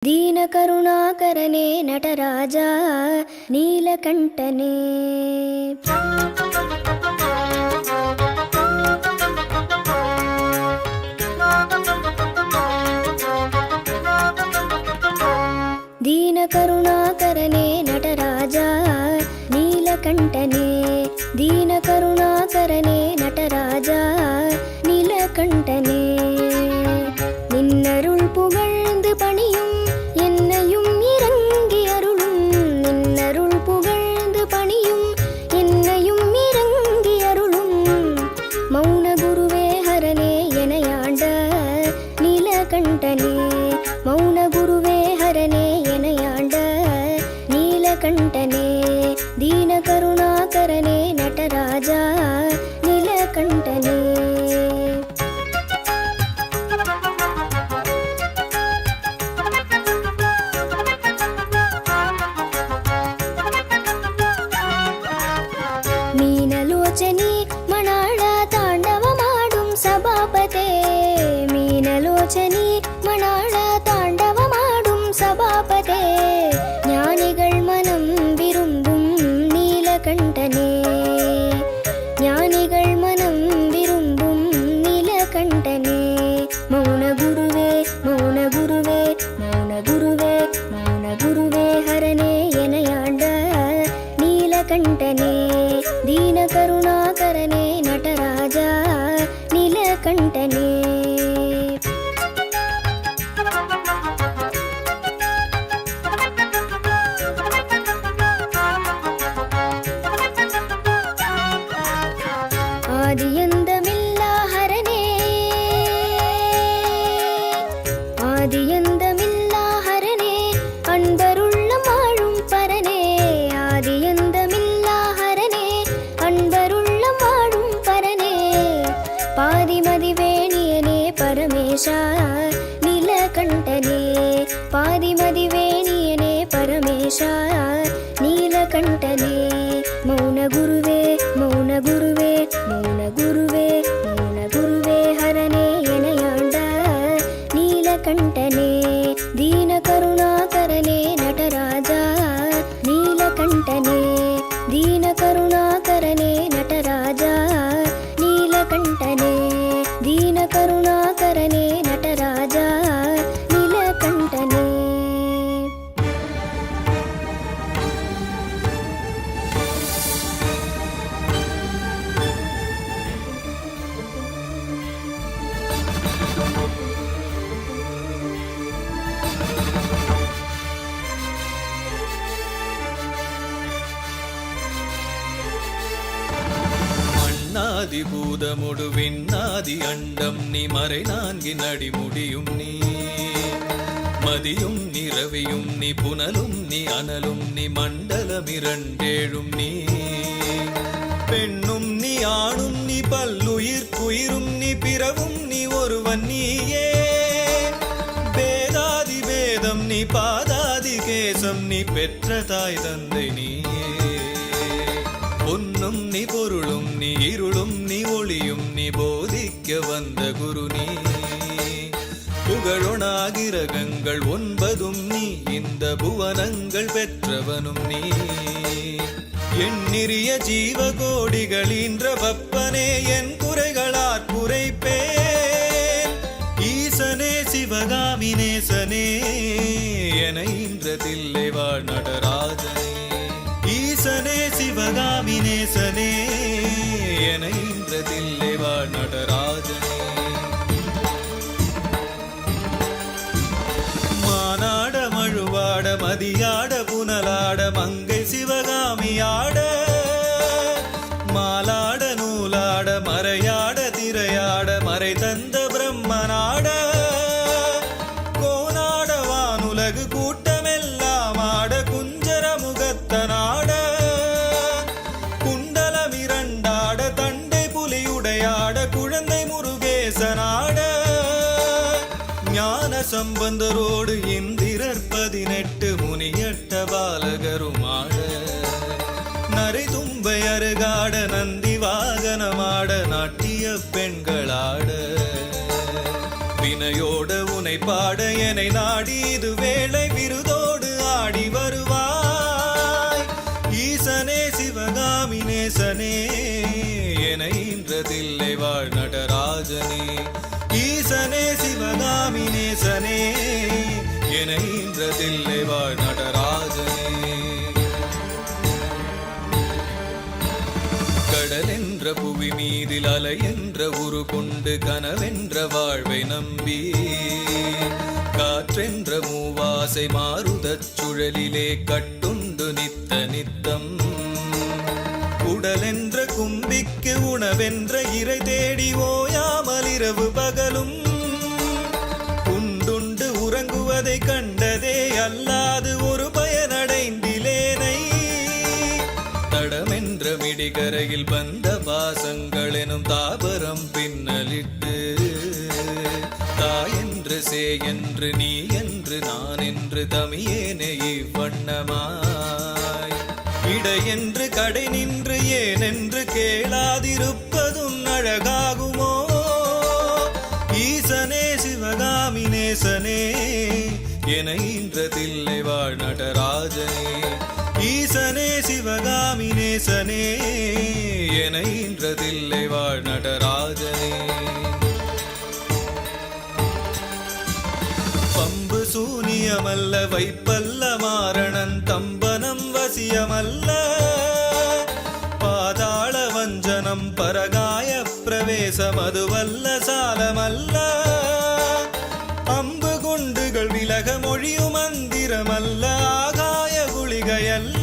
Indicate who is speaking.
Speaker 1: दीनकरुणाकरने नटराजा नीलकण्ठने दीनकरुणाकरने नटराजा नीलकण्ठने दीनकरुणाकरने नटराजा नीलकण्ठने निन्नरुள் புகழ்ந்து பணியும் என்னையும் இறங்கி அருளும் நின்னருள் புகழ்ந்து பணியும் என்னையும் இறங்கி அருளும் மௌன குருவே ஹரனே எனையாண்ட நீலகண்டனே மௌன குருவே ஹரனே எனையாண்ட நீலகண்டனே दीन करुणाकरने नटराजा नीलकण्ठने मीनलोचनी मणाळ ताण्डव माडुं सभापते मीनलोचनी मणाळ ताण्डव माडुं सभापते ज्ञानिगळ मनं विरुम्बुं नीलकण्ठने ज्ञानिगळ मनं विरुम्बुं नीलकण्ठने मौन गुरुवे मौन गुरुवे मौन गुरुवे मौन गुरुवे हरने एनयाण्ड नीलकण्ठने दीन करुणाकरने नटराजा नीलकण्ठने ஆதியந்தமில்லா ஹரனே ஆதியந்தமில்லா ஹரனே அன்பருள்ளம் வாழும் பரனே ஆதியந்தமில்லா ஹரனே அன்பருள்ளம் வாழும் பரனே பாதிமதிவேணியனே பரமேஷா நீலகண்டனே பாதிமதிவேணியனே பரமேஷா நீலகண்டனே மௌன குருவே மௌன குருவே மௌன குருவே மௌன குருவே ஹரனே எனையாண்ட நீலகண்டனே दीन करुणाकरने नटराजा नीलकण्ठने दीन करुणाकरने नटराजा नीलकण्ठने दीन करुणाकरने नटराजा नीलकण्ठने
Speaker 2: பூதமுடு விண்ணாதி அண்டம் நீ மறை நான்கின் அடிமுடியும் நீ மதியும் நீ ரவியும் நீ புனலும் நீ அனலும் நீ மண்டலம் இரண்டேழும் நீ பெண்ணும் நீ ஆணும் நீ பல்லுயிர் குயிரும் நீ பிறவும் நீ ஒருவன் நீயே வேதாதி வேதம் நீ பாதாதி கேசம் நீ பெற்ற தாய் தந்தை நீயே பொன்னும் நீ பொருளும் நீ இருளும் நீ ஒளியும் நீ போதிக்க வந்த குரு நீ புகழொணாகிரகங்கள் 9 நீ இந்த புவனங்கள் பெற்றவனும் நீ எண்ணிறிய ஜீவகோடிகளின்ற வப்பனே என் குறைகளாற் குறைப்பேன் ஈசனே சிவகாமி நேசனே என இன்றதில்லை வாழ் நடராஜனே ஈசனே சிவகாமி நேசனே என இன்றதில்லை வாழ் நடராஜனே மானாட மழுவாட மதியாட புனலாட மங்கை சிவகாமியாட மாலாட நூலாட மறையாட திரையாட மறை தந்த பிரம்மனாட கோனாட வானுலகு கூட்டமெல்லாம் ஆட குஞ்சர முகத்தனாட குண்டலமிரண்டாட தண்டை புலியுடையாட குழந்தை முருகேசனாட ஞான சம்பந்தரோடு இந்திரர் 18 முனியட்ட பாலகருமாட நரை தும்பை அருகாட நந்தி வாகனமாட நாட்டிய பெண்களாட வினையோட உனை உனை பாட என்னை நாடி இது வேளை விருதோடு ஆடி வருவாய். ஈசனே சிவகாமி நேசனே என இன்றதில்லை வாழ் நடராஜனே. ஈசனே சிவகாமி நேசனே என இன்றதில்லை வாழ் நடராஜனே. கடல் என்ற புவி மீதில் அலை என்ற உரு கொண்டு கனவென்ற வாழ்வை நம்பி காற்றென்ற மூவாசை மாறுதச் சுழலிலே கட்டுண்டு நித்த நித்தம் உடல் என்ற கும்பிக்கு உணவென்ற இறை தேடி ஓயாமல் இரவு பகலும் உண்டுண்டு உறங்குவதை கண்டதே அல்லாது ஒரு பயனடைந்திலேனை. தடமென்ற மிடிகரையில் வந்த பாசங்கள் எனும் தாபரம் பின்னலிட்டு தாயென்று சே என்று நீ என்று நான் என்று தமியேனே இவ்வண்ணமாய் இடையென்று கடை நின்று ஏனென்று கேளாதிருப்பதும் அழகாகுமோ. ஈசனே சிவகாமி நேசனே என இன்றதில்லை வாழ் நடராஜனே. ஈசனே சிவகாமி நேசனே என இன்றதில்லை வாழ் நடராஜனே. பம்பு சூனியமல்ல வைப்பல்ல மாரணன் தம்பனம் வசியமல்ல பாதாள வஞ்சனம் பரகாய பிரவேசம் அதுவல்ல சாலமல்ல. அம்பு குண்டுகள் விலக மொழியும் மந்திரமல்ல ஆகாய குளிகையல்ல.